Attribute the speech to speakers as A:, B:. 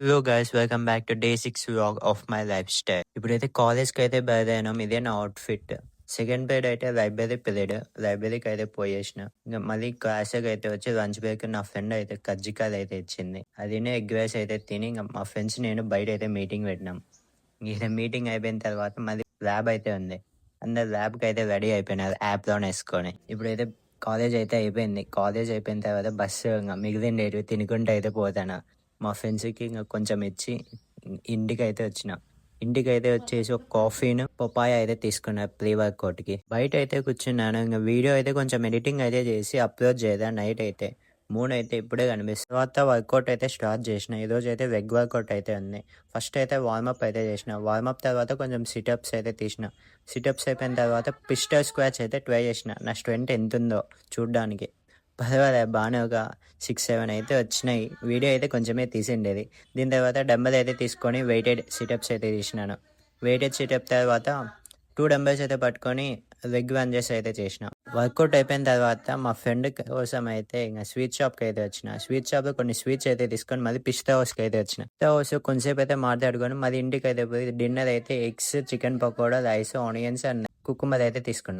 A: Hello guys, welcome back to day 6 vlog of my life style. ఇప్పుడైతే కాలేజ్కి అయితే బయలుదేరినాం. ఇదే నా అవుట్ఫిట్. సెకండ్ పీరియడ్ అయితే లైబ్రరీ పీరియడ్. లైబ్రరీకి అయితే పోయేసిన. ఇంకా మళ్ళీ క్లాస్కి అయితే వచ్చి లంచ్ బ్రేక్ నా ఫ్రెండ్ అయితే కజ్జికాయలు అయితే ఇచ్చింది. అదినే ఎగ్ రైస్ అయితే తిని ఇంకా మా ఫ్రెండ్స్ నేను బయట అయితే మీటింగ్ పెట్టినాం. ఇది మీటింగ్ అయిపోయిన తర్వాత మళ్ళీ ల్యాబ్ అయితే ఉంది. అందరు ల్యాబ్కి అయితే రెడీ అయిపోయినారు యాప్ లోన్ వేసుకొని. ఇప్పుడైతే కాలేజ్ అయితే అయిపోయింది. కాలేజ్ అయిపోయిన తర్వాత బస్సు ఇంకా మిగిలిండేవి తినుకుంటూ అయితే పోతాను. మా ఫ్రెండ్స్‌కి ఇంక కొంచెం ఇచ్చి ఇంటికైతే వచ్చిన. ఇంటికైతే వచ్చేసి ఒక కాఫీను, పపాయ అయితే తీసుకున్నా ప్రీ వర్కౌట్‌కి. బయటైతే కూర్చున్నాను. ఇంక వీడియో అయితే కొంచెం ఎడిటింగ్ అయితే చేసి అప్‌లోడ్ చేశా నైట్ అయితే. మూన్ అయితే ఇప్పుడే కనిపిస్తుంది. తర్వాత వర్కౌట్ అయితే స్టార్ట్ చేసిన. ఈరోజు అయితే లెగ్ వర్కౌట్ అయితే ఉంది. ఫస్ట్ అయితే వార్మప్ అయితే చేసిన. వార్మప్ తర్వాత కొంచెం సిటప్స్ అయితే తీసిన. సిటప్స్ అయిపోయిన తర్వాత పిస్టల్ స్క్వాట్స్ అయితే ట్రై చేసిన. నా స్ట్రెంత్ ఎంత ఉందో చూడ్డానికి. పర్వాలేదు బాగానే ఒక 6-7 అయితే వచ్చినాయి. వీడియో అయితే కొంచెమే తీసిండేది. దీని తర్వాత డంబెల్ అయితే తీసుకొని వెయిటెడ్ సిటప్స్ అయితే తీసినాను. వెయిటెడ్ సిటప్ తర్వాత 2 డంబెల్స్ అయితే పట్టుకొని లెగ్ లంజెస్ అయితే చేసిన. వర్కౌట్ అయిపోయిన తర్వాత మా ఫ్రెండ్ కోసం అయితే ఇంకా స్వీట్ షాప్కి అయితే వచ్చిన. స్వీట్ షాప్లో కొన్ని స్వీట్స్ అయితే తీసుకొని మళ్ళీ పిస్తా హౌస్కి అయితే వచ్చిన. పిస్తా హౌస్ కొంచెంసేపు అయితే మాట్లాడుకొని మళ్ళీ ఇంటికి అయితే పోయి డిన్నర్ అయితే eggs, chicken pakoda, rice, onions and cucumber అయితే తీసుకున్నా.